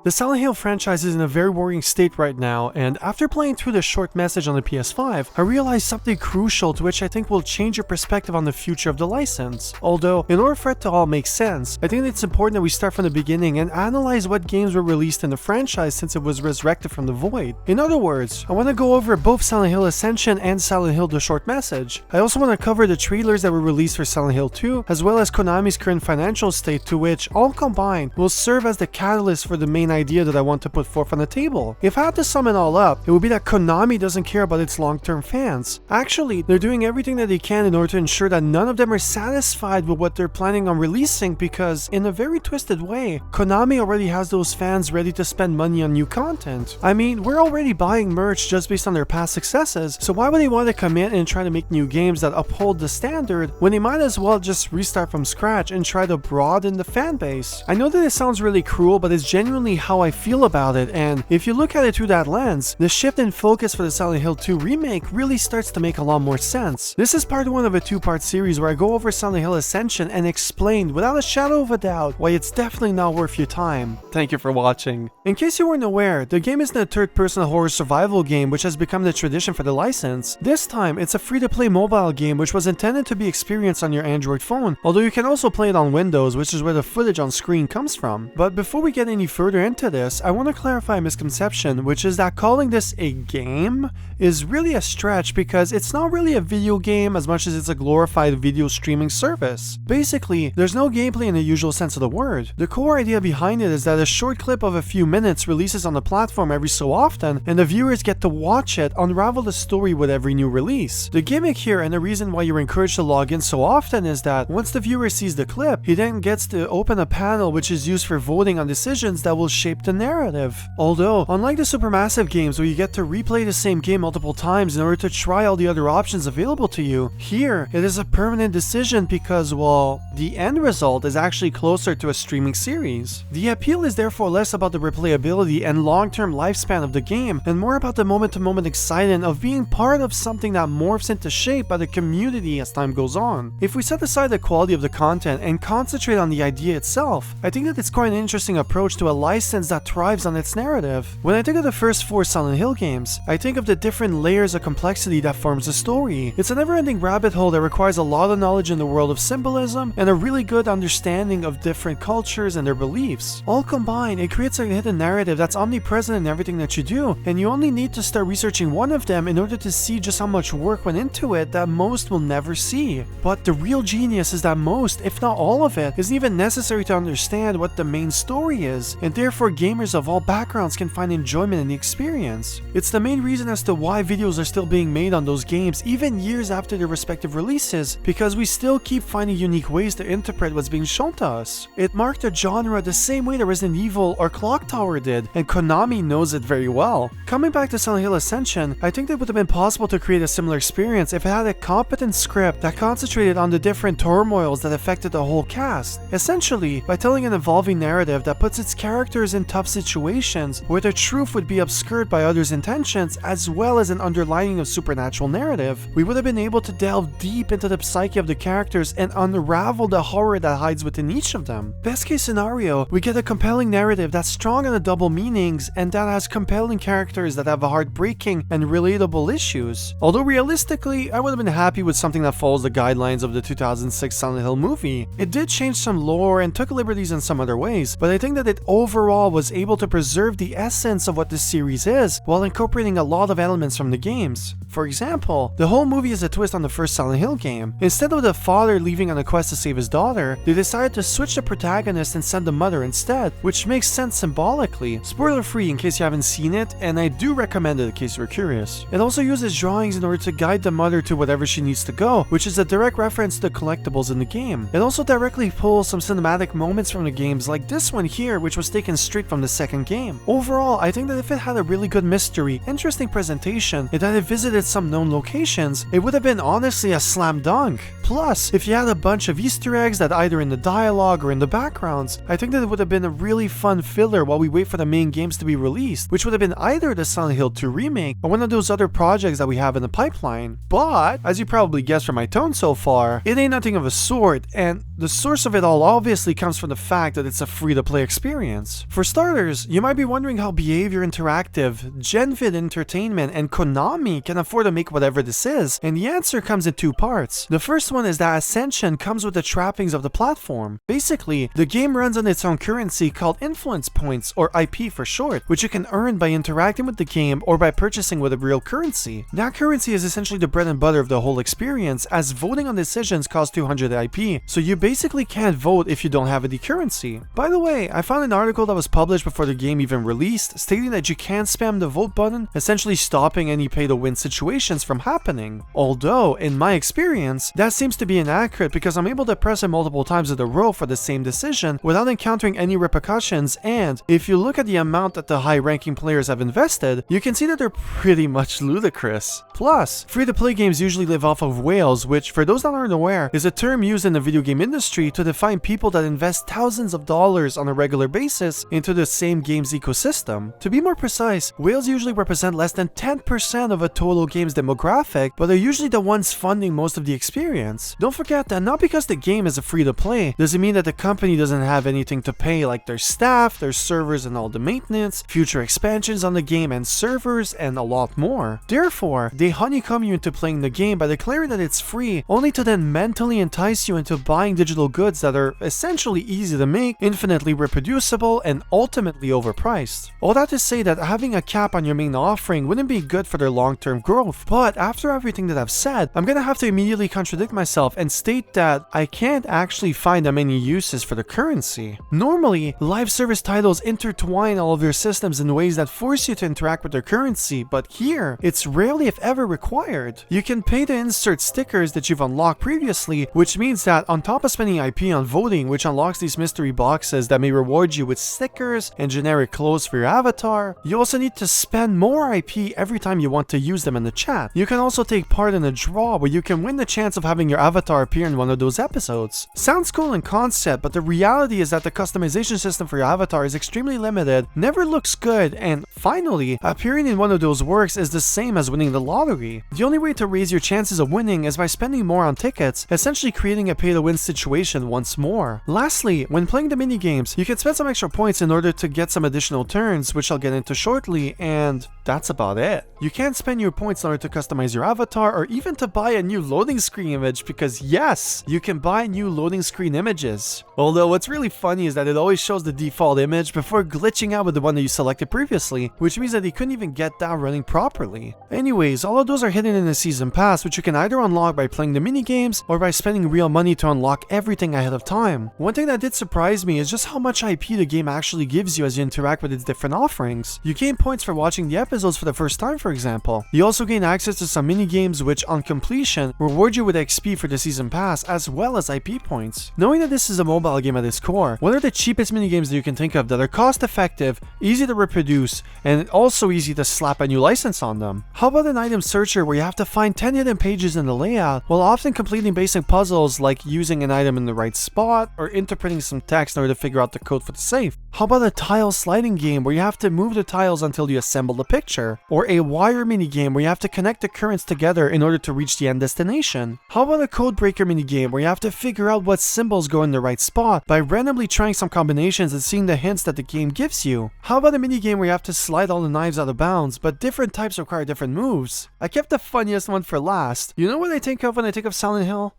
The Silent Hill franchise is in a very worrying state right now, and after playing through the short message on the PS5, I realized something crucial to which I think will change your perspective on the future of the license. Although, in order for it to all make sense, I think it's important that we start from the beginning and analyze what games were released in the franchise since it was resurrected from the void. In other words, I want to go over both Silent Hill Ascension and Silent Hill The Short Message. I also want to cover the trailers that were released for Silent Hill 2, as well as Konami's current financial state, to which, all combined, will serve as the catalyst for the main idea that I want to put forth on the table. If I had to sum it all up, it would be that Konami doesn't care about its long-term fans. Actually, they're doing everything that they can in order to ensure that none of them are satisfied with what they're planning on releasing because, in a very twisted way, Konami already has those fans ready to spend money on new content. I mean, we're already buying merch just based on their past successes, so why would they want to come in and try to make new games that uphold the standard when they might as well just restart from scratch and try to broaden the fan base? I know that it sounds really cruel, but it's genuinely how I feel about it, and if you look at it through that lens, the shift in focus for the Silent Hill 2 remake really starts to make a lot more sense. This is part 1 of a 2-part series where I go over Silent Hill Ascension and explain without a shadow of a doubt why it's definitely not worth your time. Thank you for watching. In case you weren't aware, the game isn't a third-person horror survival game which has become the tradition for the license. This time, it's a free-to-play mobile game which was intended to be experienced on your Android phone, although you can also play it on Windows, which is where the footage on screen comes from. But before we get any further into this, I want to clarify a misconception, which is that calling this a game is really a stretch because it's not really a video game as much as it's a glorified video streaming service. Basically, there's no gameplay in the usual sense of the word. The core idea behind it is that a short clip of a few minutes releases on the platform every so often, and the viewers get to watch it unravel the story with every new release. The gimmick here, and the reason why you're encouraged to log in so often, is that once the viewer sees the clip, he then gets to open a panel which is used for voting on decisions that will shape the narrative. Although, unlike the supermassive games where you get to replay the same game multiple times in order to try all the other options available to you, here it is a permanent decision because, well, the end result is actually closer to a streaming series. The appeal is therefore less about the replayability and long-term lifespan of the game and more about the moment-to-moment excitement of being part of something that morphs into shape by the community as time goes on. If we set aside the quality of the content and concentrate on the idea itself, I think that it's quite an interesting approach to a license that thrives on its narrative. When I think of the first 4 Silent Hill games, I think of the different layers of complexity that forms a story. It's a never-ending rabbit hole that requires a lot of knowledge in the world of symbolism and a really good understanding of different cultures and their beliefs. All combined, it creates a hidden narrative that's omnipresent in everything that you do, and you only need to start researching one of them in order to see just how much work went into it that most will never see. But the real genius is that most, if not all of it, isn't even necessary to understand what the main story is, and therefore gamers of all backgrounds can find enjoyment in the experience. It's the main reason as to why videos are still being made on those games even years after their respective releases, because we still keep finding unique ways to interpret what's being shown to us. It marked a genre the same way that Resident Evil or Clock Tower did, and Konami knows it very well. Coming back to Silent Hill Ascension, I think that it would have been possible to create a similar experience if it had a competent script that concentrated on the different turmoils that affected the whole cast. Essentially, by telling an evolving narrative that puts its characters in tough situations where the truth would be obscured by others' intentions, as well as an underlining of supernatural narrative, we would have been able to delve deep into the psyche of the characters and unravel the horror that hides within each of them. Best case scenario, we get a compelling narrative that's strong on the double meanings and that has compelling characters that have heartbreaking and relatable issues. Although realistically, I would have been happy with something that follows the guidelines of the 2006 Silent Hill movie. It did change some lore and took liberties in some other ways, but I think that it overall was able to preserve the essence of what this series is while incorporating a lot of elements from the games. For example, the whole movie is a twist on the first Silent Hill game. Instead of the father leaving on a quest to save his daughter, they decided to switch the protagonist and send the mother instead, which makes sense symbolically. Spoiler free in case you haven't seen it, and I do recommend it in case you're curious. It also uses drawings in order to guide the mother to whatever she needs to go, which is a direct reference to the collectibles in the game. It also directly pulls some cinematic moments from the games like this one here, which was taken straight from the second game. Overall, I think that if it had a really good mystery, interesting presentation, and that it visited some known locations, it would have been honestly a slam dunk. Plus, if you had a bunch of Easter eggs that either in the dialogue or in the backgrounds, I think that it would have been a really fun filler while we wait for the main games to be released, which would have been either the Silent Hill 2 remake or one of those other projects that we have in the pipeline. But, as you probably guessed from my tone so far, it ain't nothing of a sort, and the source of it all obviously comes from the fact that it's a free-to-play experience. For starters, you might be wondering how Behavior Interactive, Genvid Entertainment, and Konami can afford to make whatever this is, and the answer comes in two parts. The first one is that Ascension comes with the trappings of the platform. Basically, the game runs on its own currency called influence points, or IP for short, which you can earn by interacting with the game or by purchasing with a real currency. That currency is essentially the bread and butter of the whole experience, as voting on decisions costs 200 IP, so you basically can't vote if you don't have any currency. By the way, I found an article that was published before the game even released, stating that you can't spam the vote button, essentially stopping any pay-to-win situations from happening. Although, in my experience, that seems to be inaccurate because I'm able to press it multiple times in a row for the same decision without encountering any repercussions, and if you look at the amount that the high-ranking players have invested, you can see that they're pretty much ludicrous. Plus, free-to-play games usually live off of whales, which, for those that aren't aware, is a term used in the video game industry to define people that invest thousands of dollars on a regular basis into the same game's ecosystem. To be more precise, whales usually represent less than 10% of a total game's demographic, but they're usually the ones funding most of the experience. Don't forget that not because the game is a free-to-play doesn't mean that the company doesn't have anything to pay, like their staff, their servers and all the maintenance, future expansions on the game and servers, and a lot more. Therefore, they honeycomb you into playing the game by declaring that it's free, only to then mentally entice you into buying digital goods that are essentially easy to make, infinitely reproducible, and ultimately overpriced. All that to say that having a cap on your main offering wouldn't be good for their long-term growth, but after everything that I've said, I'm gonna have to immediately contradict myself and state that I can't actually find that many uses for the currency. Normally, live service titles intertwine all of their systems in ways that force you to interact with their currency, but here, it's rarely if ever required. You can pay to insert stickers that you've unlocked previously, which means that on top of spending IP on voting, which unlocks these mystery boxes that may reward you with stickers and generic clothes for your avatar, you also need to spend more IP every time you want to use them in the chat. You can also take part in a draw where you can win the chance of having your avatar appear in one of those episodes. Sounds cool in concept, but the reality is that the customization system for your avatar is extremely limited, never looks good, and finally, appearing in one of those works is the same as winning the lottery. The only way to raise your chances of winning is by spending more on tickets, essentially creating a pay-to-win situation once more. Lastly, when playing the minigames, you can spend some extra points in order to get some additional turns, which I'll get into shortly, and that's about it. You can't spend your points in order to customize your avatar or even to buy a new loading screen image, because yes, you can buy new loading screen images. Although what's really funny is that it always shows the default image before glitching out with the one that you selected previously, which means that you couldn't even get that running properly. Anyways, all of those are hidden in the season pass, which you can either unlock by playing the minigames or by spending real money to unlock everything ahead of time. One thing that did surprise me is just how much IP the game actually gives you as you interact with its different offerings. You gain points for watching the episodes for the first time, for example. You also gain access to some minigames which, on completion, reward you with XP for the season pass as well as IP points. Knowing that this is a mobile game at its core, what are the cheapest minigames that you can think of that are cost effective, easy to reproduce, and also easy to slap a new license on them? How about an item searcher where you have to find 10 hidden pages in the layout while often completing basic puzzles like using an item in the right spot or interpreting some text in order to figure out the code for the safe? How about a tile sliding game where you have to move the tiles until you assemble the picture? Or a wire minigame where you have to connect the currents together in order to reach the end destination? How about a code breaker minigame where you have to figure out what symbols go in the right spot by randomly trying some combinations and seeing the hints that the game gives you? How about a minigame where you have to slide all the knives out of bounds, but different types require different moves? I kept the funniest one for last. You know what I think of when I think of Silent Hill?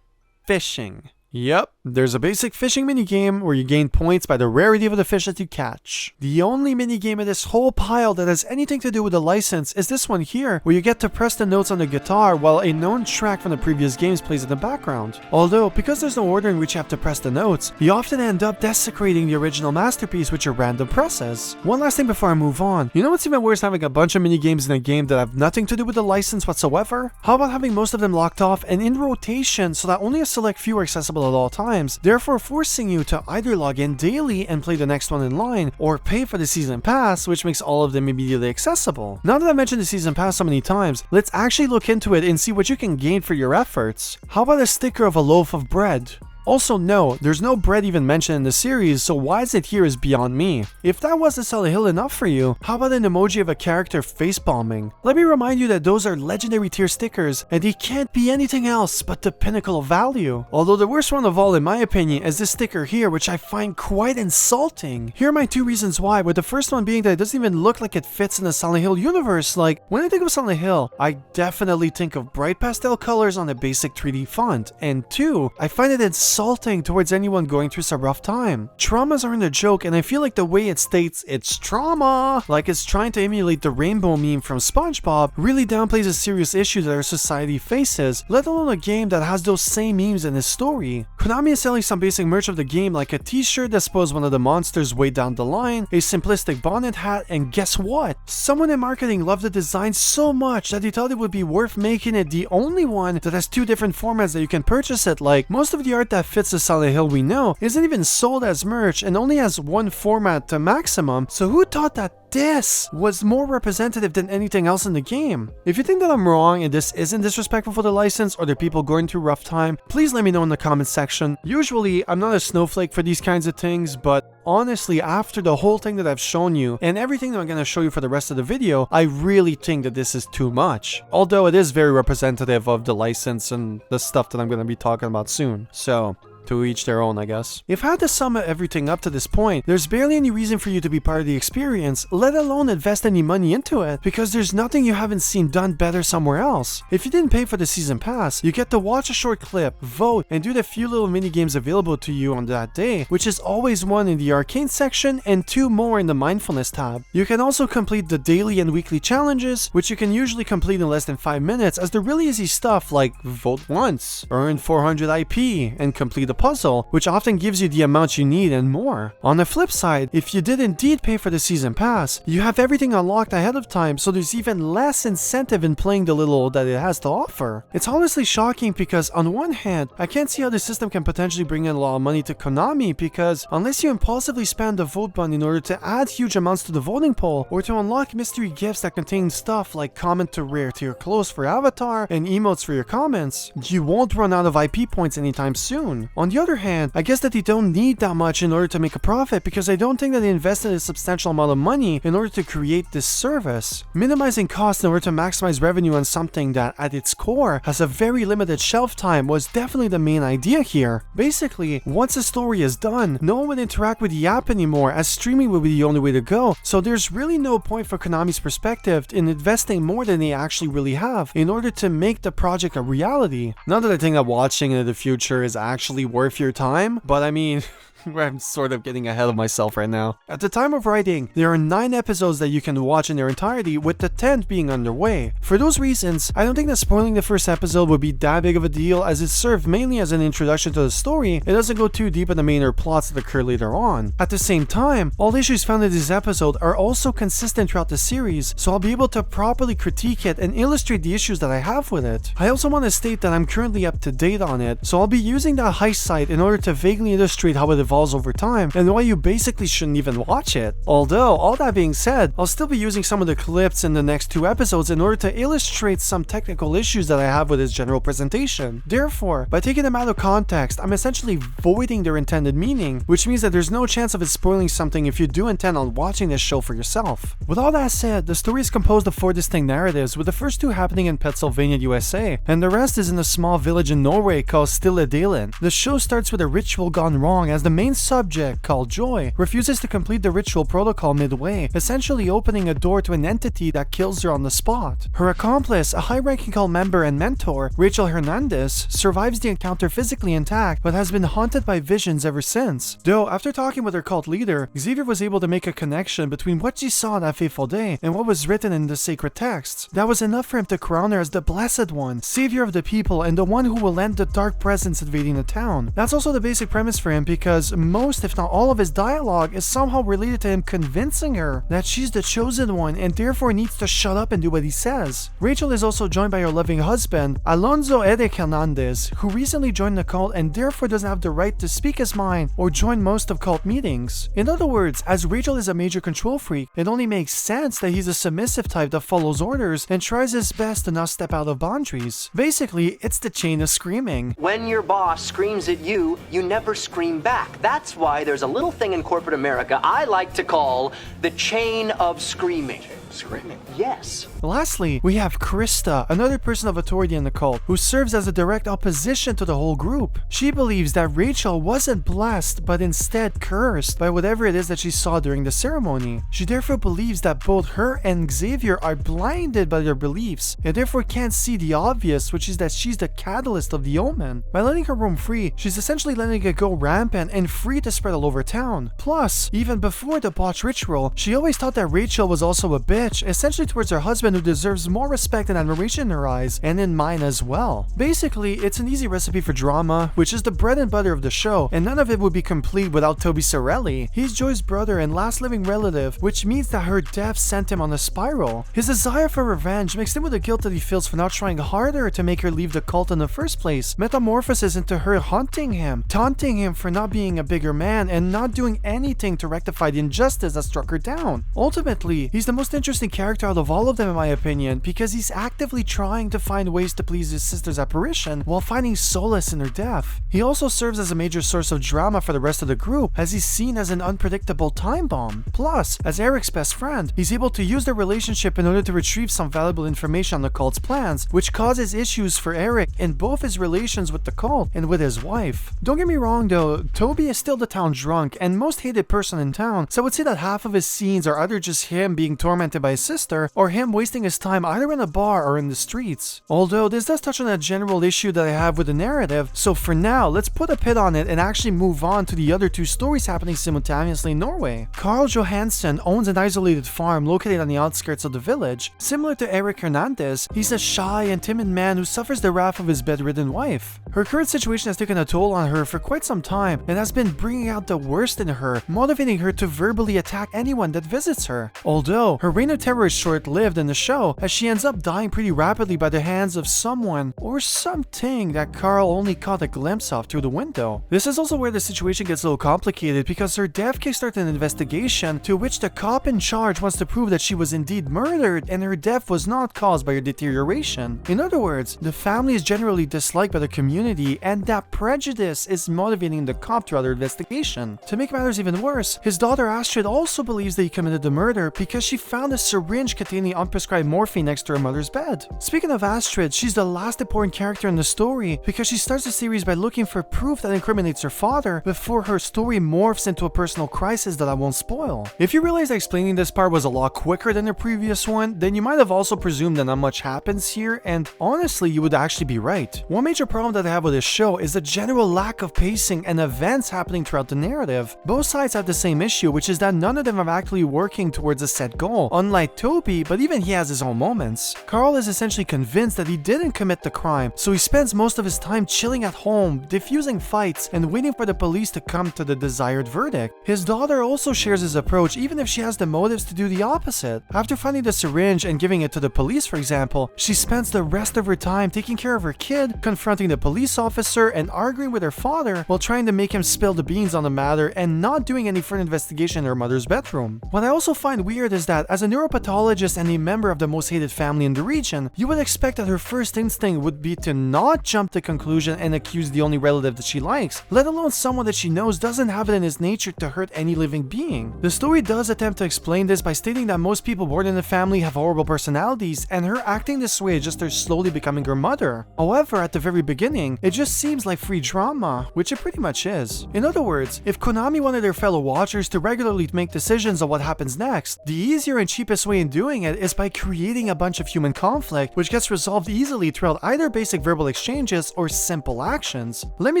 Fishing. Yep, there's a basic fishing minigame where you gain points by the rarity of the fish that you catch. The only minigame in this whole pile that has anything to do with the license is this one here, where you get to press the notes on the guitar while a known track from the previous games plays in the background. Although, because there's no order in which you have to press the notes, you often end up desecrating the original masterpiece with your random presses. One last thing before I move on, you know what's even worse than having a bunch of minigames in a game that have nothing to do with the license whatsoever? How about having most of them locked off and in rotation so that only a select few are accessible available at all times, therefore forcing you to either log in daily and play the next one in line, or pay for the season pass, which makes all of them immediately accessible. Now that I mentioned the season pass so many times, let's actually look into it and see what you can gain for your efforts. How about a sticker of a loaf of bread? Also, no, there's no bread even mentioned in the series, so why is it here is beyond me. If that wasn't Silent Hill enough for you, how about an emoji of a character face-bombing? Let me remind you that those are legendary tier stickers, and they can't be anything else but the pinnacle of value. Although the worst one of all, in my opinion, is this sticker here, which I find quite insulting. Here are my two reasons why, with the first one being that it doesn't even look like it fits in the Silent Hill universe. Like, when I think of Silent Hill, I definitely think of bright pastel colors on a basic 3D font, and two, I find it insulting towards anyone going through some rough time. Traumas aren't a joke, and I feel like the way it states it's trauma, like it's trying to emulate the rainbow meme from SpongeBob, really downplays a serious issue that our society faces, let alone a game that has those same memes in its story. Konami is selling some basic merch of the game, like a t-shirt that spells one of the monsters way down the line, a simplistic bonnet hat, and guess what? Someone in marketing loved the design so much that they thought it would be worth making it the only one that has two different formats that you can purchase it. Like, most of the art that fits the Silent Hill we know isn't even sold as merch and only has one format to maximum, so who thought that this was more representative than anything else in the game? If you think that I'm wrong and this isn't disrespectful for the license or the people going through rough time, please let me know in the comments section. Usually, I'm not a snowflake for these kinds of things, but honestly, after the whole thing that I've shown you and everything that I'm going to show you for the rest of the video, I really think that this is too much. Although it is very representative of the license and the stuff that I'm going to be talking about soon. So, to each their own, I guess. If I had to sum everything up to this point, there's barely any reason for you to be part of the experience, let alone invest any money into it, because there's nothing you haven't seen done better somewhere else. If you didn't pay for the season pass, you get to watch a short clip, vote, and do the few little mini games available to you on that day, which is always one in the arcane section and two more in the mindfulness tab. You can also complete the daily and weekly challenges, which you can usually complete in less than 5 minutes, as they're really easy stuff like vote once, earn 400 IP, and complete a puzzle, which often gives you the amount you need and more. On the flip side, if you did indeed pay for the season pass, you have everything unlocked ahead of time, so there's even less incentive in playing the little that it has to offer. It's honestly shocking because on one hand, I can't see how the system can potentially bring in a lot of money to Konami, because unless you impulsively spam the vote button in order to add huge amounts to the voting poll, or to unlock mystery gifts that contain stuff like comment to rare to your close for avatar and emotes for your comments, you won't run out of IP points anytime soon. On the other hand, I guess that they don't need that much in order to make a profit, because I don't think that they invested a substantial amount of money in order to create this service. Minimizing costs in order to maximize revenue on something that at its core has a very limited shelf time was definitely the main idea here. Basically, once the story is done, no one would interact with the app anymore, as streaming would be the only way to go, so there's really no point for Konami's perspective in investing more than they actually really have in order to make the project a reality. Not that I think that watching in the future is actually worth your time, but I mean, I'm sort of getting ahead of myself right now. At the time of writing, there are 9 episodes that you can watch in their entirety, with the 10th being underway. For those reasons, I don't think that spoiling the first episode would be that big of a deal, as it served mainly as an introduction to the story. It doesn't go too deep in the main plots that occur later on. At the same time, all issues found in this episode are also consistent throughout the series, so I'll be able to properly critique it and illustrate the issues that I have with it. I also want to state that I'm currently up to date on it, so I'll be using that heist site in order to vaguely illustrate how it evolves over time and why you basically shouldn't even watch it. Although, all that being said, I'll still be using some of the clips in the next 2 episodes in order to illustrate some technical issues that I have with its general presentation. Therefore, by taking them out of context, I'm essentially voiding their intended meaning, which means that there's no chance of it spoiling something if you do intend on watching this show for yourself. With all that said, the story is composed of 4 distinct narratives, with the first 2 happening in Pennsylvania, USA, and the rest is in a small village in Norway called Stille-Dalen. The show starts with a ritual gone wrong, as the main subject, called Joy, refuses to complete the ritual protocol midway, essentially opening a door to an entity that kills her on the spot. Her accomplice, a high-ranking cult member and mentor, Rachel Hernandez, survives the encounter physically intact, but has been haunted by visions ever since. Though, after talking with her cult leader, Xavier was able to make a connection between what she saw that fateful day and what was written in the sacred texts. That was enough for him to crown her as the Blessed One, savior of the people, and the one who will end the dark presence invading the town. That's also the basic premise for him, because words, most if not all of his dialogue is somehow related to him convincing her that she's the chosen one and therefore needs to shut up and do what he says. Rachel is also joined by her loving husband, Alonso Eric Hernandez, who recently joined the cult and therefore doesn't have the right to speak his mind or join most of cult meetings. In other words, as Rachel is a major control freak, it only makes sense that he's a submissive type that follows orders and tries his best to not step out of boundaries. Basically, it's the chain of screaming. When your boss screams at you, you never scream back. That's why there's a little thing in corporate America I like to call the chain of screaming. Screaming? Yes. Lastly, we have Krista, another person of authority in the cult, who serves as a direct opposition to the whole group. She believes that Rachel wasn't blessed, but instead cursed by whatever it is that she saw during the ceremony. She therefore believes that both her and Xavier are blinded by their beliefs, and therefore can't see the obvious, which is that she's the catalyst of the omen. By letting her roam free, she's essentially letting it go rampant and free to spread all over town. Plus, even before the botched ritual, she always thought that Rachel was also a bitch, essentially towards her husband who deserves more respect and admiration in her eyes, and in mine as well. Basically, it's an easy recipe for drama, which is the bread and butter of the show, and none of it would be complete without Toby Sorelli. He's Joy's brother and last living relative, which means that her death sent him on a spiral. His desire for revenge, mixed in with the guilt that he feels for not trying harder to make her leave the cult in the first place, metamorphoses into her haunting him, taunting him for not being a bigger man and not doing anything to rectify the injustice that struck her down. Ultimately, he's the most interesting character out of all of them in my opinion, because he's actively trying to find ways to please his sister's apparition while finding solace in her death. He also serves as a major source of drama for the rest of the group, as he's seen as an unpredictable time bomb. Plus, as Eric's best friend, he's able to use their relationship in order to retrieve some valuable information on the cult's plans, which causes issues for Eric in both his relations with the cult and with his wife. Don't get me wrong though, Toby is still the town drunk and most hated person in town, so I would say that half of his scenes are either just him being tormented by his sister, or him wasting his time either in a bar or in the streets. Although this does touch on a general issue that I have with the narrative, so for now, let's put a pin on it and actually move on to the other two stories happening simultaneously in Norway. Carl Johansson owns an isolated farm located on the outskirts of the village. Similar to Eric Hernandez, he's a shy and timid man who suffers the wrath of his bedridden wife. Her current situation has taken a toll on her for quite some time and has been bringing out the worst in her, motivating her to verbally attack anyone that visits her. Although, her reign of terror is short-lived in the show, as she ends up dying pretty rapidly by the hands of someone or something that Carl only caught a glimpse of through the window. This is also where the situation gets a little complicated, because her death kickstarted an investigation to which the cop in charge wants to prove that she was indeed murdered and her death was not caused by her deterioration. In other words, the family is generally disliked by the community, and that prejudice is motivating the cop throughout their investigation. To make matters even worse, his daughter Astrid also believes that he committed the murder because she found a syringe containing unprescribed morphine next to her mother's bed. Speaking of Astrid, she's the last important character in the story because she starts the series by looking for proof that incriminates her father before her story morphs into a personal crisis that I won't spoil. If you realize that explaining this part was a lot quicker than the previous one, then you might have also presumed that not much happens here, and honestly, you would actually be right. One major problem that I have with this show is the general lack of pacing and events happening throughout the narrative. Both sides have the same issue, which is that none of them are actually working towards a set goal, unlike Toby, but even he has his own moments. Carl is essentially convinced that he didn't commit the crime, so he spends most of his time chilling at home, diffusing fights, and waiting for the police to come to the desired verdict. His daughter also shares his approach, even if she has the motives to do the opposite. After finding the syringe and giving it to the police, for example, she spends the rest of her time taking care of her kid, confronting the police officer, and arguing with her father while trying to make him spill the beans on the matter and not doing any further investigation in her mother's bedroom. What I also find weird is that, as a neuropathologist and a member of the most hated family in the region, you would expect that her first instinct would be to not jump to conclusion and accuse the only relative that she likes, let alone someone that she knows doesn't have it in his nature to hurt any living being. The story does attempt to explain this by stating that most people born in the family have horrible personalities, and her acting this way is just her slowly becoming her mother. However, at the very beginning, it just seems like free drama, which it pretty much is. In other words, if Konami wanted their fellow watchers to regularly make decisions on what happens next, the easier and cheapest way in doing it is by creating a bunch of human conflict, which gets resolved easily throughout either basic verbal exchanges or simple actions. Let me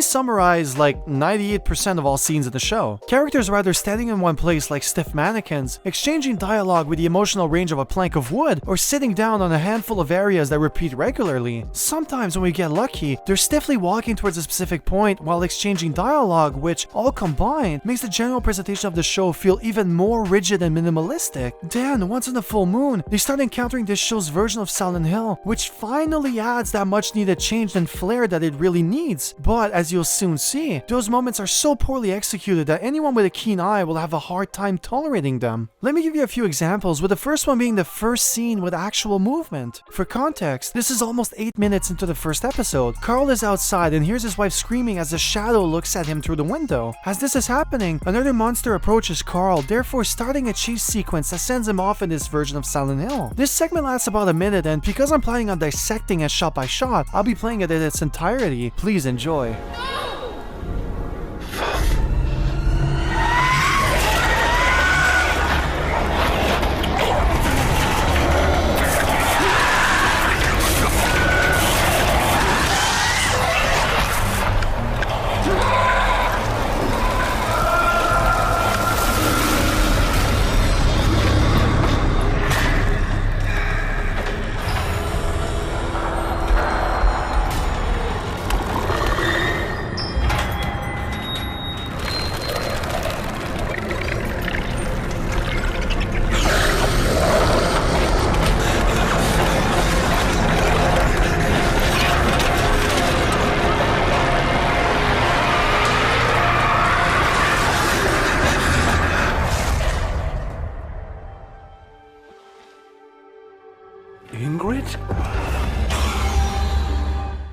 summarize like 98% of all scenes in the show. Characters are either standing in one place like stiff mannequins, exchanging dialogue with the emotional range of a plank of wood, or sitting down on a handful of areas that repeat regularly. Sometimes when we get lucky, they're stiffly walking towards a specific point while exchanging dialogue which, all combined, makes the general presentation of the show feel even more rigid and minimalistic. Then, once in the full moon, they start encountering this show's version of Silent Hill, which finally adds that much needed change and flair that it really needs. But as you'll soon see, those moments are so poorly executed that anyone with a keen eye will have a hard time tolerating them. Let me give you a few examples, with the first one being the first scene with actual movement. For context, this is almost 8 minutes into the first episode. Carl is outside and hears his wife screaming as the shadow looks at him through the window. As this is happening, another monster approaches Carl, therefore starting a chase sequence that sends him off in this version of Silent Hill. This segment lasts about a minute, and because I'm planning on dissecting it shot by shot, I'll be playing it in its entirety. Please enjoy.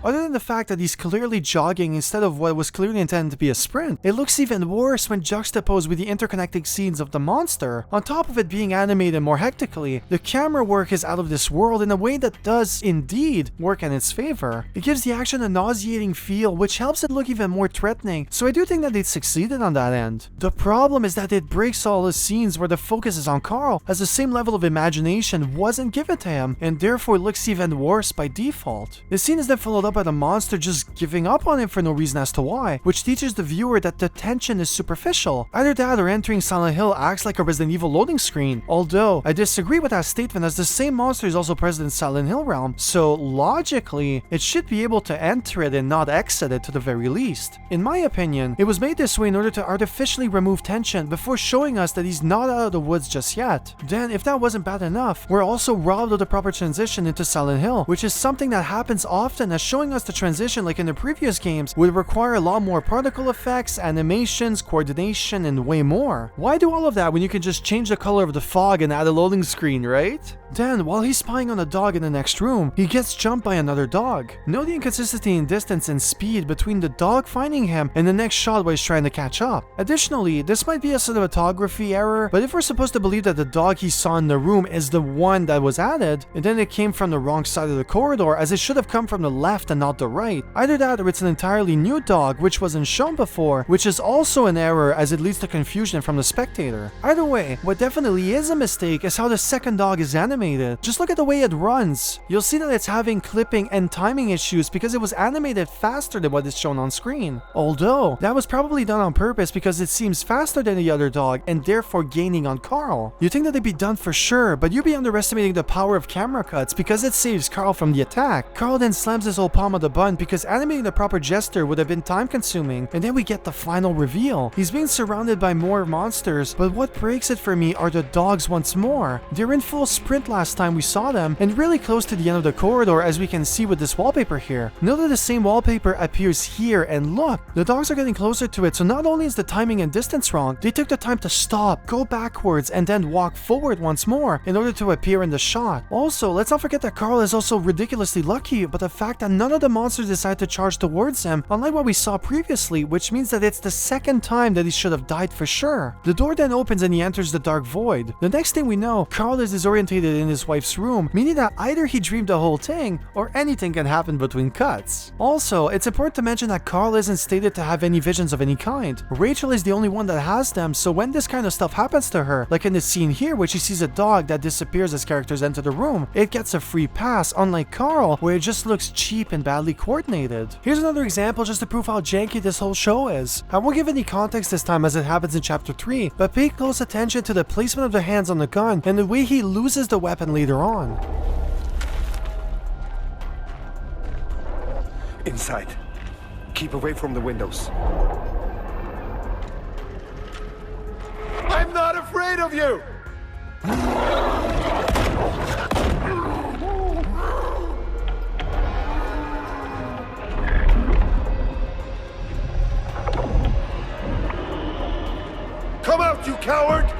Other than the fact that he's clearly jogging instead of what was clearly intended to be a sprint, it looks even worse when juxtaposed with the interconnecting scenes of the monster. On top of it being animated more hectically, the camera work is out of this world in a way that does indeed work in its favor. It gives the action a nauseating feel, which helps it look even more threatening, so I do think that they succeeded on that end. The problem is that it breaks all the scenes where the focus is on Carl, as the same level of imagination wasn't given to him, and therefore looks even worse by default. The scene is then followed up by the monster just giving up on him for no reason as to why, which teaches the viewer that the tension is superficial. Either that or entering Silent Hill acts like a Resident Evil loading screen, although I disagree with that statement, as the same monster is also present in Silent Hill realm, so logically, it should be able to enter it and not exit it to the very least. In my opinion, it was made this way in order to artificially remove tension before showing us that he's not out of the woods just yet. Then, if that wasn't bad enough, we're also robbed of the proper transition into Silent Hill, which is something that happens often, as showing us the transition like in the previous games would require a lot more particle effects, animations, coordination, and way more. Why do all of that when you can just change the color of the fog and add a loading screen, right? Then, while he's spying on a dog in the next room, he gets jumped by another dog. Note the inconsistency in distance and speed between the dog finding him and the next shot where he's trying to catch up. Additionally, this might be a cinematography error, but if we're supposed to believe that the dog he saw in the room is the one that was added, and then it came from the wrong side of the corridor, as it should have come from the left and not the right, either that or it's an entirely new dog which wasn't shown before, which is also an error as it leads to confusion from the spectator. Either way, what definitely is a mistake is how the second dog is animated. Just look at the way it runs. You'll see that it's having clipping and timing issues because it was animated faster than what is shown on screen. Although, that was probably done on purpose because it seems faster than the other dog and therefore gaining on Carl. You'd think that they'd be done for sure, but you'd be underestimating the power of camera cuts because it saves Carl from the attack. Carl then slams his whole palm of the button because animating the proper gesture would have been time consuming, and then we get the final reveal. He's being surrounded by more monsters, but what breaks it for me are the dogs once more. They're in full sprint last time we saw them, and really close to the end of the corridor, as we can see with this wallpaper here. Note that the same wallpaper appears here, and look, the dogs are getting closer to it, so not only is the timing and distance wrong, they took the time to stop, go backwards, and then walk forward once more in order to appear in the shot. Also, let's not forget that Carl is also ridiculously lucky, but the fact that none of the monsters decide to charge towards him, unlike what we saw previously, which means that it's the second time that he should have died for sure. The door then opens and he enters the dark void. The next thing we know, Carl is disorientated in his wife's room, meaning that either he dreamed the whole thing, or anything can happen between cuts. Also, it's important to mention that Carl isn't stated to have any visions of any kind. Rachel is the only one that has them, so when this kind of stuff happens to her, like in this scene here where she sees a dog that disappears as characters enter the room, it gets a free pass, unlike Carl, where it just looks cheap and badly coordinated. Here's another example just to prove how janky this whole show is. I won't give any context this time as it happens in chapter 3, but pay close attention to the placement of the hands on the gun and the way he loses the weapon later on. Inside. Keep away from the windows. afraid of you! Come out, you coward!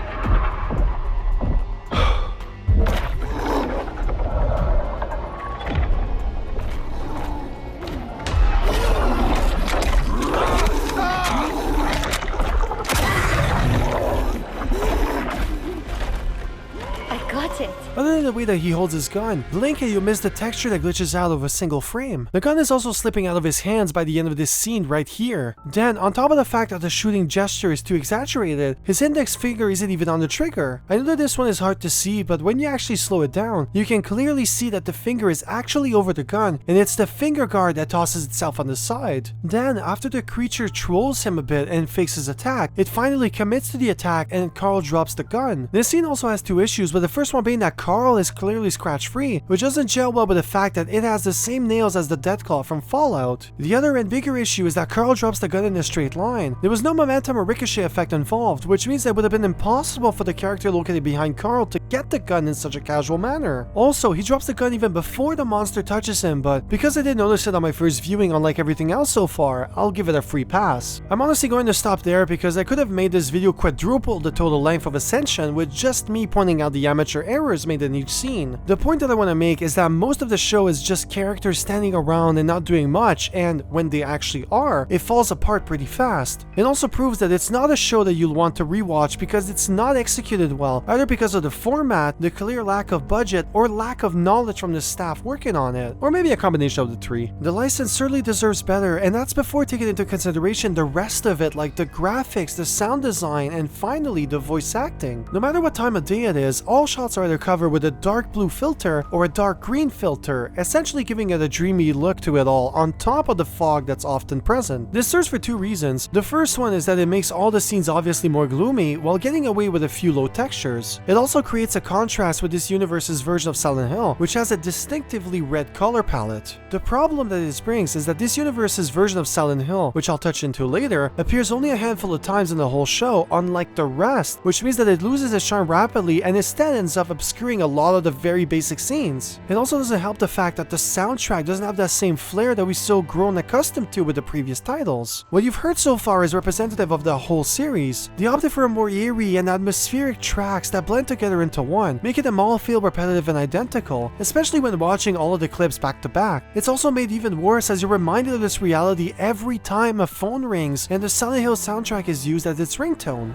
Other than the way that he holds his gun, Lenghty, you miss the texture that glitches out of a single frame. The gun is also slipping out of his hands by the end of this scene right here. Then, on top of the fact that the shooting gesture is too exaggerated, his index finger isn't even on the trigger. I know that this one is hard to see, but when you actually slow it down, you can clearly see that the finger is actually over the gun, and it's the finger guard that tosses itself on the side. Then, after the creature trolls him a bit and fakes his attack, it finally commits to the attack and Carl drops the gun. This scene also has two issues, but the first one being that Carl is clearly scratch-free, which doesn't gel well with the fact that it has the same nails as the Deathclaw from Fallout. The other and bigger issue is that Carl drops the gun in a straight line. There was no momentum or ricochet effect involved, which means that it would have been impossible for the character located behind Carl to get the gun in such a casual manner. Also, he drops the gun even before the monster touches him, but because I didn't notice it on my first viewing unlike everything else so far, I'll give it a free pass. I'm honestly going to stop there because I could have made this video quadruple the total length of Ascension with just me pointing out the amateur errors made in each scene. The point that I want to make is that most of the show is just characters standing around and not doing much, and when they actually are, it falls apart pretty fast. It also proves that it's not a show that you'll want to rewatch because it's not executed well, either because of the format, the clear lack of budget, or lack of knowledge from the staff working on it, or maybe a combination of the three. The license certainly deserves better, and that's before taking into consideration the rest of it, like the graphics, the sound design, and finally the voice acting. No matter what time of day it is, all shots are either covered with a dark blue filter or a dark green filter, essentially giving it a dreamy look to it all on top of the fog that's often present. This serves for two reasons. The first one is that it makes all the scenes obviously more gloomy while getting away with a few low textures. It also creates a contrast with this universe's version of Silent Hill, which has a distinctively red color palette. The problem that this brings is that this universe's version of Silent Hill, which I'll touch into later, appears only a handful of times in the whole show, unlike the rest, which means that it loses its charm rapidly and instead ends up obscuring a lot of the very basic scenes. It also doesn't help the fact that the soundtrack doesn't have that same flair that we've so grown accustomed to with the previous titles. What you've heard so far is representative of the whole series. They opted for a more eerie and atmospheric tracks that blend together into one, making them all feel repetitive and identical, especially when watching all of the clips back to back. It's also made even worse as you're reminded of this reality every time a phone rings and the Silent Hill soundtrack is used as its ringtone.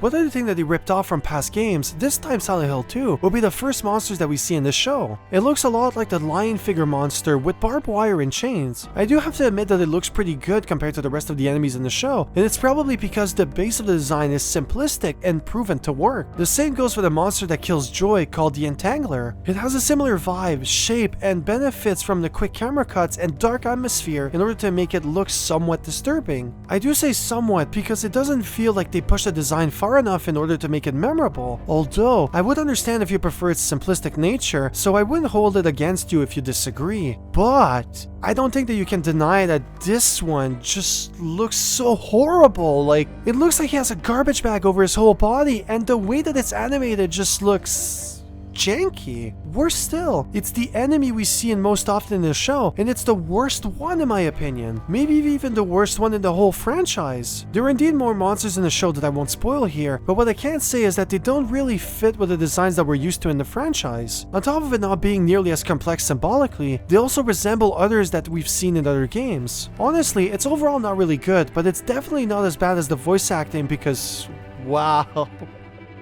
One other thing that they ripped off from past games, this time Silent Hill 2, will be the first monsters that we see in this show. It looks a lot like the lion figure monster with barbed wire and chains. I do have to admit that it looks pretty good compared to the rest of the enemies in the show, and it's probably because the base of the design is simplistic and proven to work. The same goes for the monster that kills Joy called the Entangler. It has a similar vibe, shape, and benefits from the quick camera cuts and dark atmosphere in order to make it look somewhat disturbing. I do say somewhat because it doesn't feel like they pushed the design far enough in order to make it memorable, although I would understand if you prefer its simplistic nature, so I wouldn't hold it against you if you disagree. But I don't think that you can deny that this one just looks so horrible. Like, it looks like he has a garbage bag over his whole body, and the way that it's animated just looks janky. Worse still, it's the enemy we see in most often in the show, and it's the worst one in my opinion. Maybe even the worst one in the whole franchise. There are indeed more monsters in the show that I won't spoil here, but what I can say is that they don't really fit with the designs that we're used to in the franchise. On top of it not being nearly as complex symbolically, they also resemble others that we've seen in other games. Honestly, it's overall not really good, but it's definitely not as bad as the voice acting because, wow.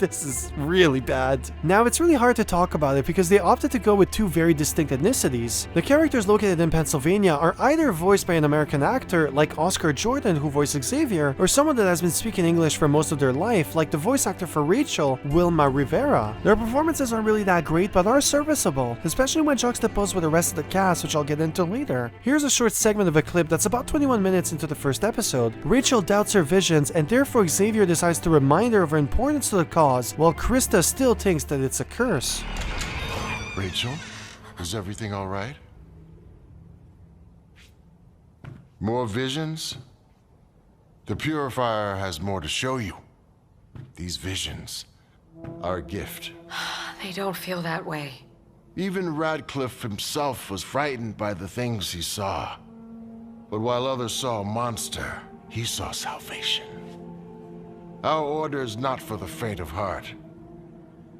This is really bad. Now, it's really hard to talk about it because they opted to go with two very distinct ethnicities. The characters located in Pennsylvania are either voiced by an American actor like Oscar Jordan, who voiced Xavier, or someone that has been speaking English for most of their life, like the voice actor for Rachel, Wilma Rivera. Their performances aren't really that great, but are serviceable, especially when juxtaposed with the rest of the cast, which I'll get into later. Here's a short segment of a clip that's about 21 minutes into the first episode. Rachel doubts her visions, and therefore Xavier decides to remind her of her importance to the cause, while Krista still thinks that it's a curse. Rachel, is everything all right? More visions? The Purifier has more to show you. These visions are a gift. They don't feel that way. Even Radcliffe himself was frightened by the things he saw. But while others saw a monster, he saw salvation. Our order is not for the faint of heart.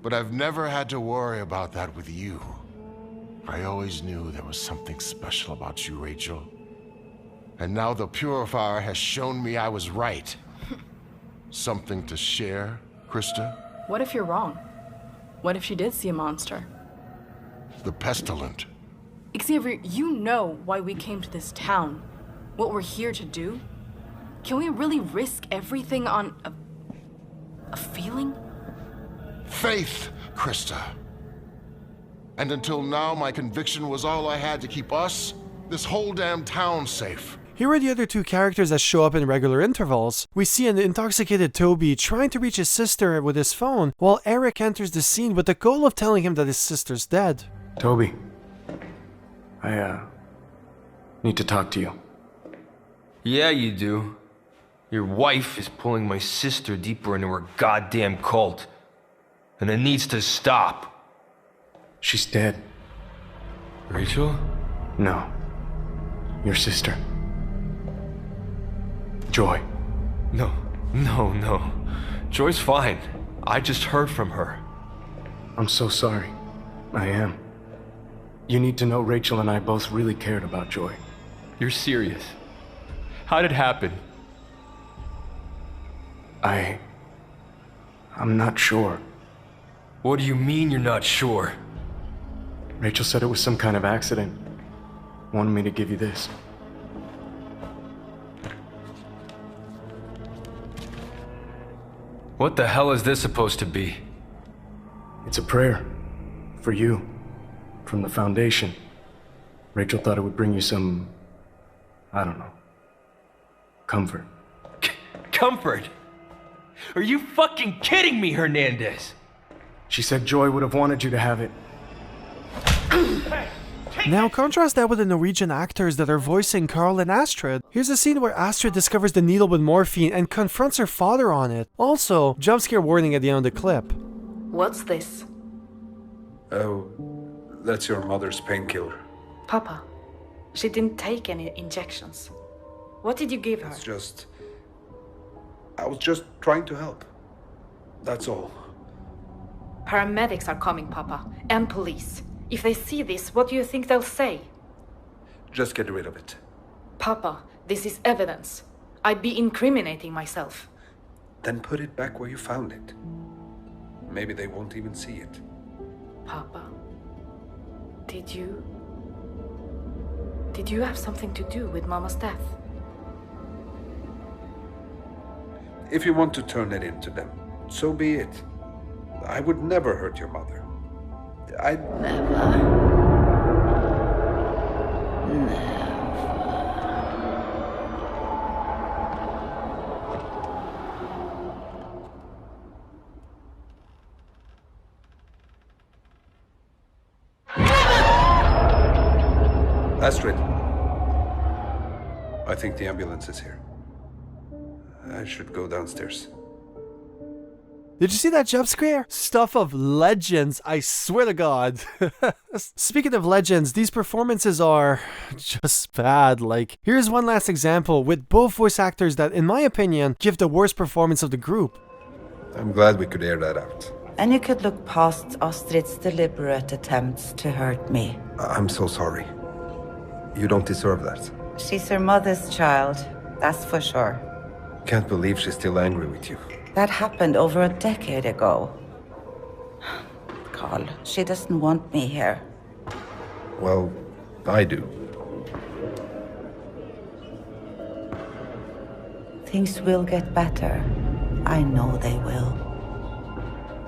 But I've never had to worry about that with you. I always knew there was something special about you, Rachel. And now the Purifier has shown me I was right. Something to share, Krista? What if you're wrong? What if she did see a monster? The Pestilent. Xavier, you know why we came to this town. What we're here to do? Can we really risk everything on a feeling? Faith, Krista. And until now, my conviction was all I had to keep us, this whole damn town, safe. Here are the other two characters that show up in regular intervals. We see an intoxicated Toby trying to reach his sister with his phone, while Eric enters the scene with the goal of telling him that his sister's dead. Toby, I need to talk to you. Yeah, you do. Your wife is pulling my sister deeper into her goddamn cult. And it needs to stop. She's dead. Rachel? No. Your sister. Joy. No. Joy's fine. I just heard from her. I'm so sorry. I am. You need to know Rachel and I both really cared about Joy. You're serious? How did it happen? I'm not sure. What do you mean you're not sure? Rachel said it was some kind of accident. Wanted me to give you this. What the hell is this supposed to be? It's a prayer. For you. From the Foundation. Rachel thought it would bring you some... I don't know. Comfort. Comfort? Are you fucking kidding me, Hernandez? She said Joy would have wanted you to have it. Now contrast that with the Norwegian actors that are voicing Carl and Astrid. Here's a scene where Astrid discovers the needle with morphine and confronts her father on it. Also, jump scare warning at the end of the clip. What's this? Oh, that's your mother's painkiller. Papa, she didn't take any injections. What did you give her? I was just trying to help. That's all. Paramedics are coming, Papa, and police. If they see this, what do you think they'll say? Just get rid of it. Papa, this is evidence. I'd be incriminating myself. Then put it back where you found it. Maybe they won't even see it. Papa, did you have something to do with Mama's death? If you want to turn it into them, so be it. I would never hurt your mother. I'd Never. Astrid. I think the ambulance is here. I should go downstairs. Did you see that jump scare? Stuff of legends, I swear to God. Speaking of legends, these performances are just bad. Like, here's one last example with both voice actors that, in my opinion, give the worst performance of the group. I'm glad we could air that out. And you could look past Astrid's deliberate attempts to hurt me. I'm so sorry. You don't deserve that. She's her mother's child, that's for sure. Can't believe she's still angry with you. That happened over a decade ago. Carl, she doesn't want me here. Well, I do. Things will get better. I know they will.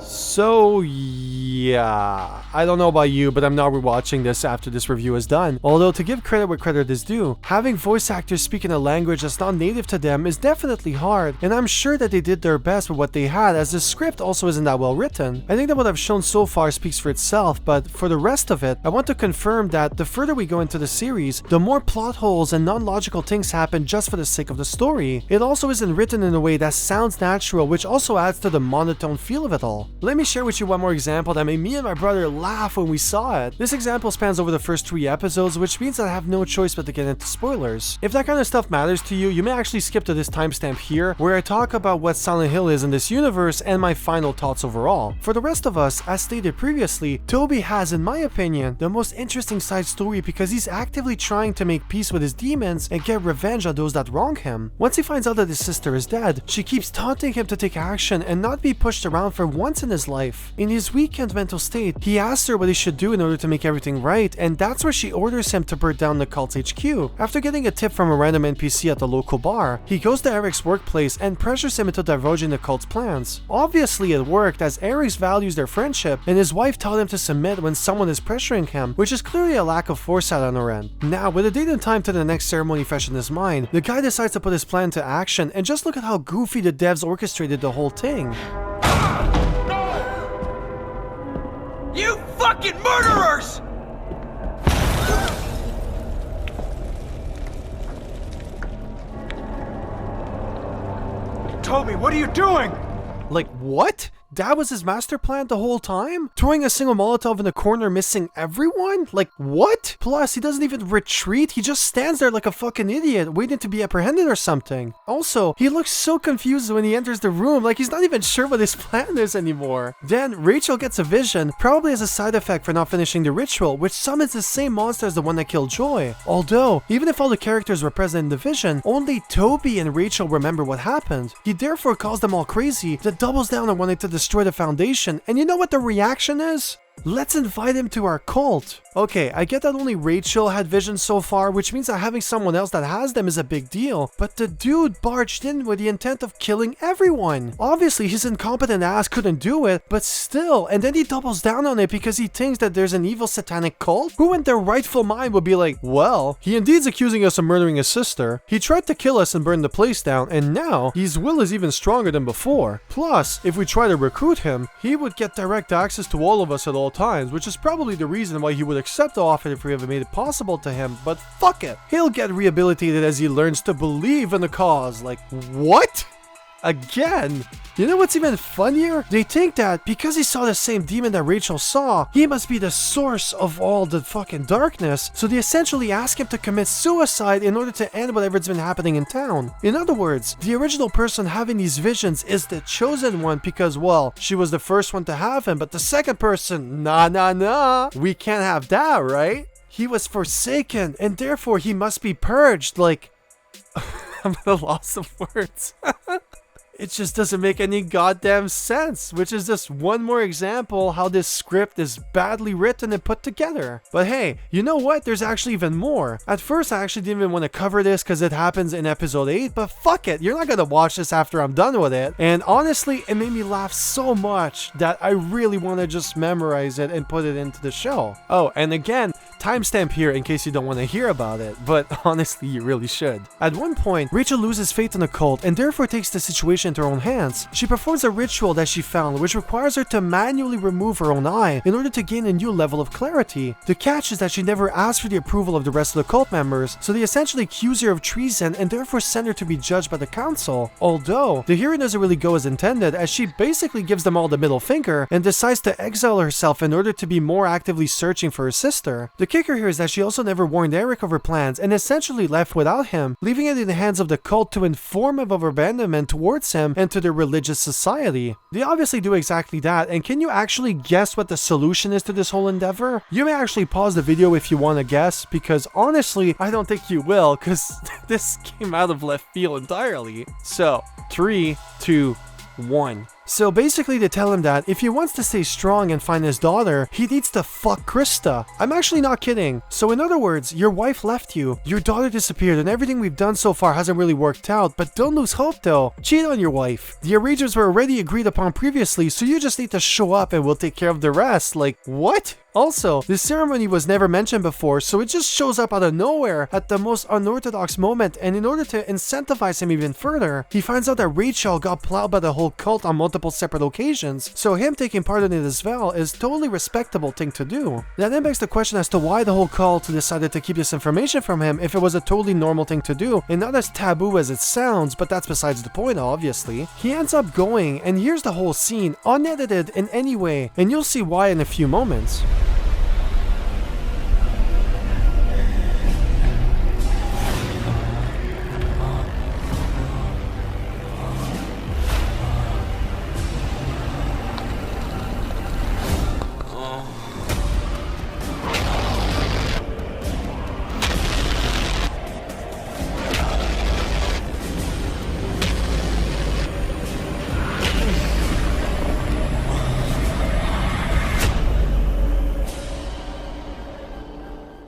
So yeah, I don't know about you, but I'm not rewatching this after this review is done. Although to give credit where credit is due, having voice actors speak in a language that's not native to them is definitely hard, and I'm sure that they did their best with what they had, as the script also isn't that well written. I think that what I've shown so far speaks for itself, but for the rest of it, I want to confirm that the further we go into the series, the more plot holes and non-logical things happen just for the sake of the story. It also isn't written in a way that sounds natural, which also adds to the monotone feel of it all. Let me share with you one more example that made me and my brother laugh when we saw it. This example spans over the first 3 episodes, which means that I have no choice but to get into spoilers. If that kind of stuff matters to you, you may actually skip to this timestamp here, where I talk about what Silent Hill is in this universe and my final thoughts overall. For the rest of us, as stated previously, Toby has, in my opinion, the most interesting side story because he's actively trying to make peace with his demons and get revenge on those that wrong him. Once he finds out that his sister is dead, she keeps taunting him to take action and not be pushed around for once in his life. In his weakened mental state, he asks her what he should do in order to make everything right, and that's where she orders him to burn down the cult's HQ. After getting a tip from a random NPC at the local bar, he goes to Eric's workplace and pressures him into divulging the cult's plans. Obviously it worked, as Eric values their friendship, and his wife taught him to submit when someone is pressuring him, which is clearly a lack of foresight on her end. Now, with a date and time to the next ceremony fresh in his mind, the guy decides to put his plan into action, and just look at how goofy the devs orchestrated the whole thing. You fucking murderers! Toby, what are you doing? Like, what? That was his master plan the whole time? Throwing a single Molotov in the corner, missing everyone? Like, what? Plus, he doesn't even retreat, he just stands there like a fucking idiot, waiting to be apprehended or something. Also, he looks so confused when he enters the room, like he's not even sure what his plan is anymore. Then, Rachel gets a vision, probably as a side effect for not finishing the ritual, which summons the same monster as the one that killed Joy. Although, even if all the characters were present in the vision, only Toby and Rachel remember what happened. He therefore calls them all crazy, that doubles down on wanting to destroy the Foundation, and you know what the reaction is? Let's invite him to our cult. Okay, I get that only Rachel had visions so far, which means that having someone else that has them is a big deal, but the dude barged in with the intent of killing everyone. Obviously, his incompetent ass couldn't do it, but still, and then he doubles down on it because he thinks that there's an evil satanic cult? Who in their rightful mind would be like, well, he indeed's accusing us of murdering his sister, he tried to kill us and burn the place down, and now, his will is even stronger than before. Plus, if we try to recruit him, he would get direct access to all of us at all times, which is probably the reason why he would accept the offer if we ever made it possible to him, but fuck it. He'll get rehabilitated as he learns to believe in the cause. Like, what? Again? You know what's even funnier? They think that because he saw the same demon that Rachel saw, he must be the source of all the fucking darkness, so they essentially ask him to commit suicide in order to end whatever's been happening in town. In other words, the original person having these visions is the chosen one because, well, she was the first one to have him, but the second person, nah, we can't have that, right? He was forsaken, and therefore he must be purged, like... I'm at a loss of words. It just doesn't make any goddamn sense, which is just one more example how this script is badly written and put together. But hey, you know what? There's actually even more. At first, I actually didn't even want to cover this because it happens in episode 8, but fuck it, you're not gonna watch this after I'm done with it. And honestly, it made me laugh so much that I really want to just memorize it and put it into the show. Oh, and again, timestamp here in case you don't want to hear about it, but honestly, you really should. At one point, Rachel loses faith in the cult and therefore takes the situation into her own hands. She performs a ritual that she found, which requires her to manually remove her own eye in order to gain a new level of clarity. The catch is that she never asked for the approval of the rest of the cult members, so they essentially accuse her of treason and therefore send her to be judged by the council. Although, the hero doesn't really go as intended, as she basically gives them all the middle finger and decides to exile herself in order to be more actively searching for her sister. The kicker here is that she also never warned Eric of her plans and essentially left without him, leaving it in the hands of the cult to inform him of her abandonment towards him and to their religious society. They obviously do exactly that, and can you actually guess what the solution is to this whole endeavor? You may actually pause the video if you want to guess, because honestly, I don't think you will, because this came out of left field entirely. So, 3, 2, 1. So basically they tell him that if he wants to stay strong and find his daughter, he needs to fuck Krista. I'm actually not kidding. So in other words, your wife left you, your daughter disappeared, and everything we've done so far hasn't really worked out, but don't lose hope though. Cheat on your wife. The arrangements were already agreed upon previously, so you just need to show up and we'll take care of the rest. Like, what? Also, this ceremony was never mentioned before, so it just shows up out of nowhere at the most unorthodox moment, and in order to incentivize him even further, he finds out that Rachel got plowed by the whole cult on multiple separate occasions, so him taking part in it as well is totally respectable thing to do. That then begs the question as to why the whole cult decided to keep this information from him if it was a totally normal thing to do, and not as taboo as it sounds, but that's besides the point obviously. He ends up going, and here's the whole scene, unedited in any way, and you'll see why in a few moments.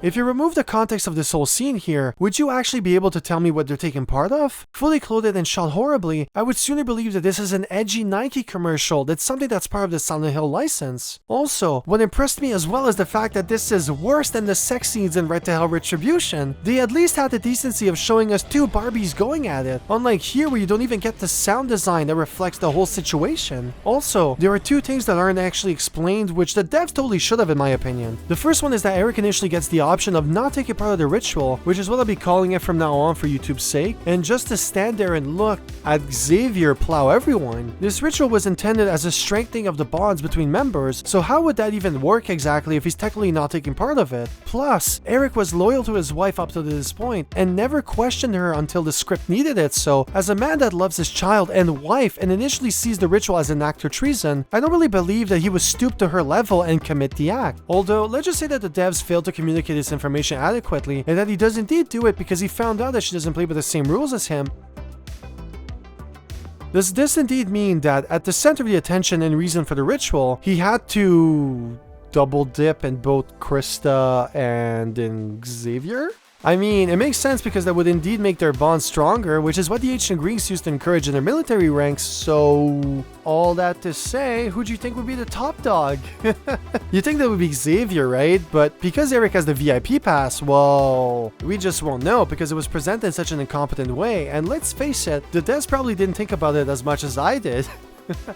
If you remove the context of this whole scene here, would you actually be able to tell me what they're taking part of? Fully clothed and shot horribly, I would sooner believe that this is an edgy Nike commercial that's something that's part of the Silent Hill license. Also, what impressed me as well is the fact that this is worse than the sex scenes in Red to Hell Retribution. They at least had the decency of showing us two Barbies going at it, unlike here where you don't even get the sound design that reflects the whole situation. Also, there are two things that aren't actually explained, which the devs totally should have in my opinion. The first one is that Eric initially gets the option of not taking part of the ritual, which is what I'll be calling it from now on for YouTube's sake, and just to stand there and look at Xavier plow everyone. This ritual was intended as a strengthening of the bonds between members, so how would that even work exactly if he's technically not taking part of it? Plus, Eric was loyal to his wife up to this point and never questioned her until the script needed it, so as a man that loves his child and wife and initially sees the ritual as an act of treason, I don't really believe that he would stoop to her level and commit the act. Although, let's just say that the devs failed to communicate this information adequately, and that he does indeed do it because he found out that she doesn't play by the same rules as him. Does this indeed mean that at the center of the attention and reason for the ritual, he had to double dip in both Krista and in Xavier? I mean, it makes sense because that would indeed make their bond stronger, which is what the ancient Greeks used to encourage in their military ranks, so all that to say, who do you think would be the top dog? You think that would be Xavier, right? But because Eric has the VIP pass, well, we just won't know because it was presented in such an incompetent way, and let's face it, the devs probably didn't think about it as much as I did.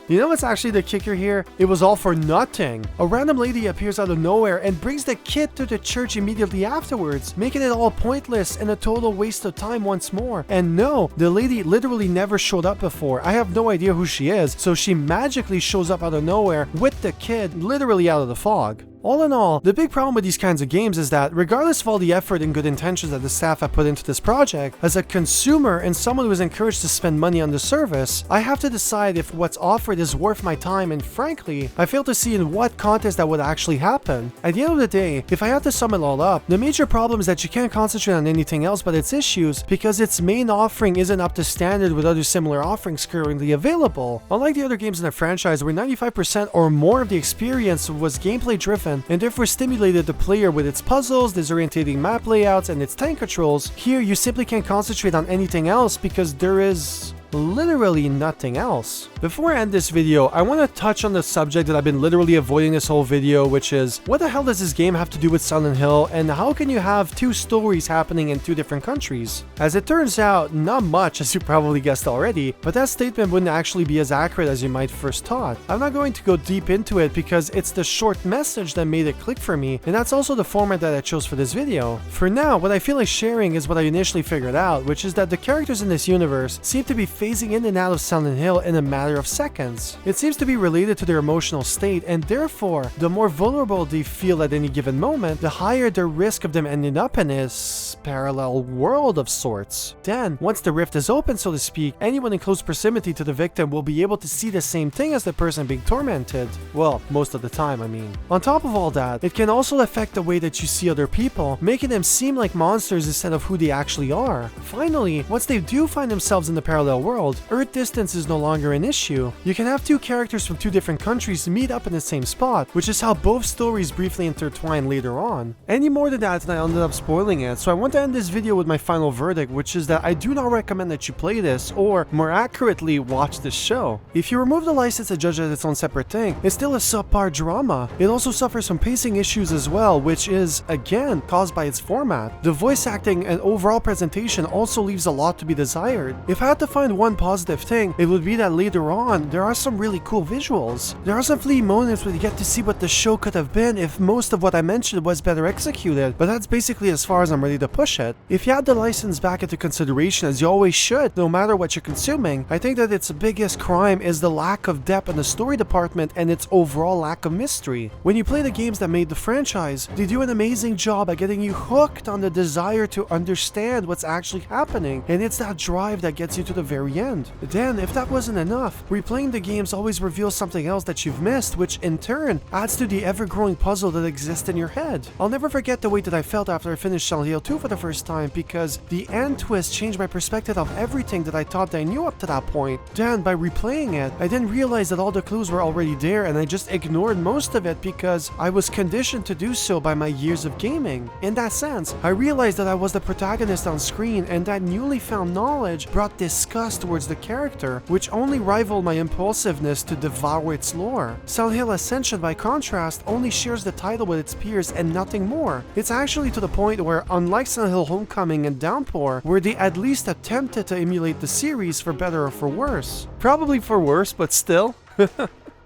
You know what's actually the kicker here? It was all for nothing. A random lady appears out of nowhere and brings the kid to the church immediately afterwards, making it all pointless and a total waste of time once more. And no, the lady literally never showed up before. I have no idea who she is, so she magically shows up out of nowhere with the kid literally out of the fog. All in all, the big problem with these kinds of games is that, regardless of all the effort and good intentions that the staff have put into this project, as a consumer and someone who is encouraged to spend money on the service, I have to decide if what's offered is worth my time, and frankly, I fail to see in what context that would actually happen. At the end of the day, if I have to sum it all up, the major problem is that you can't concentrate on anything else but its issues because its main offering isn't up to standard with other similar offerings currently available. Unlike the other games in the franchise where 95% or more of the experience was gameplay driven and therefore stimulated the player with its puzzles, disorientating map layouts, and its tank controls, here you simply can't concentrate on anything else because there is literally nothing else. Before I end this video, I want to touch on the subject that I've been literally avoiding this whole video, which is what the hell does this game have to do with Silent Hill, and how can you have two stories happening in two different countries? As it turns out, not much, as you probably guessed already, but that statement wouldn't actually be as accurate as you might first thought. I'm not going to go deep into it because it's the short message that made it click for me, and that's also the format that I chose for this video. For now, what I feel like sharing is what I initially figured out, which is that the characters in this universe seem to be phasing in and out of Silent Hill in a matter of seconds. It seems to be related to their emotional state, and therefore, the more vulnerable they feel at any given moment, the higher the risk of them ending up in this parallel world of sorts. Then, once the rift is open, so to speak, anyone in close proximity to the victim will be able to see the same thing as the person being tormented. Well, most of the time, I mean. On top of all that, it can also affect the way that you see other people, making them seem like monsters instead of who they actually are. Finally, once they do find themselves in the parallel world, Earth distance is no longer an issue. You can have two characters from two different countries meet up in the same spot, which is how both stories briefly intertwine later on. Any more than that and I ended up spoiling it, so I want to end this video with my final verdict, which is that I do not recommend that you play this, or more accurately, watch this show. If you remove the license and judge it as its own separate thing, it's still a subpar drama. It also suffers from pacing issues as well, which is, again, caused by its format. The voice acting and overall presentation also leaves a lot to be desired. If I had to find one positive thing, it would be that later on, there are some really cool visuals. There are some fleeting moments where you get to see what the show could have been if most of what I mentioned was better executed, but that's basically as far as I'm ready to push it. If you add the license back into consideration, as you always should, no matter what you're consuming, I think that its biggest crime is the lack of depth in the story department and its overall lack of mystery. When you play the games that made the franchise, they do an amazing job at getting you hooked on the desire to understand what's actually happening, and it's that drive that gets you to the very end. Then, if that wasn't enough, replaying the games always reveals something else that you've missed, which in turn adds to the ever-growing puzzle that exists in your head. I'll never forget the way that I felt after I finished Silent Hill 2 for the first time, because the end twist changed my perspective of everything that I thought I knew up to that point. Then, by replaying it, I didn't realize that all the clues were already there, and I just ignored most of it because I was conditioned to do so by my years of gaming. In that sense, I realized that I was the protagonist on screen, and that newly found knowledge brought disgust towards the character, which only rivaled my impulsiveness to devour its lore. Silent Hill Ascension, by contrast, only shares the title with its peers and nothing more. It's actually to the point where, unlike Silent Hill Homecoming and Downpour, where they at least attempted to emulate the series for better or for worse. Probably for worse, but still.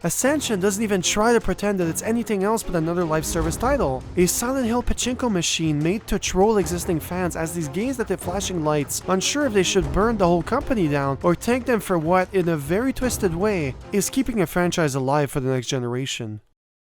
Ascension doesn't even try to pretend that it's anything else but another live service title. A Silent Hill pachinko machine made to troll existing fans as these gaze at the flashing lights, unsure if they should burn the whole company down or thank them for what, in a very twisted way, is keeping a franchise alive for the next generation.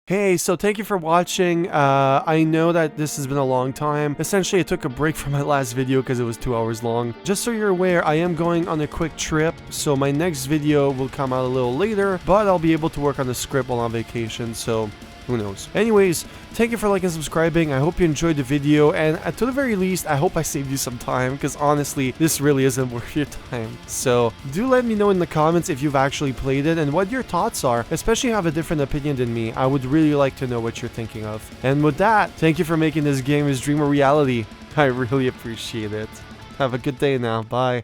Hey, so thank you for watching. I know that this has been a long time. Essentially, I took a break from my last video because it was 2 hours long. Just so you're aware, I am going on a quick trip, so my next video will come out a little later, but I'll be able to work on the script while on vacation, so who knows. Anyways, thank you for liking and subscribing. I hope you enjoyed the video, and to the very least, I hope I saved you some time, because honestly, this really isn't worth your time. So do let me know in the comments if you've actually played it and what your thoughts are, especially if you have a different opinion than me. I would really like to know what you're thinking of. And with that, thank you for making this game, this dream a reality. I really appreciate it. Have a good day now. Bye.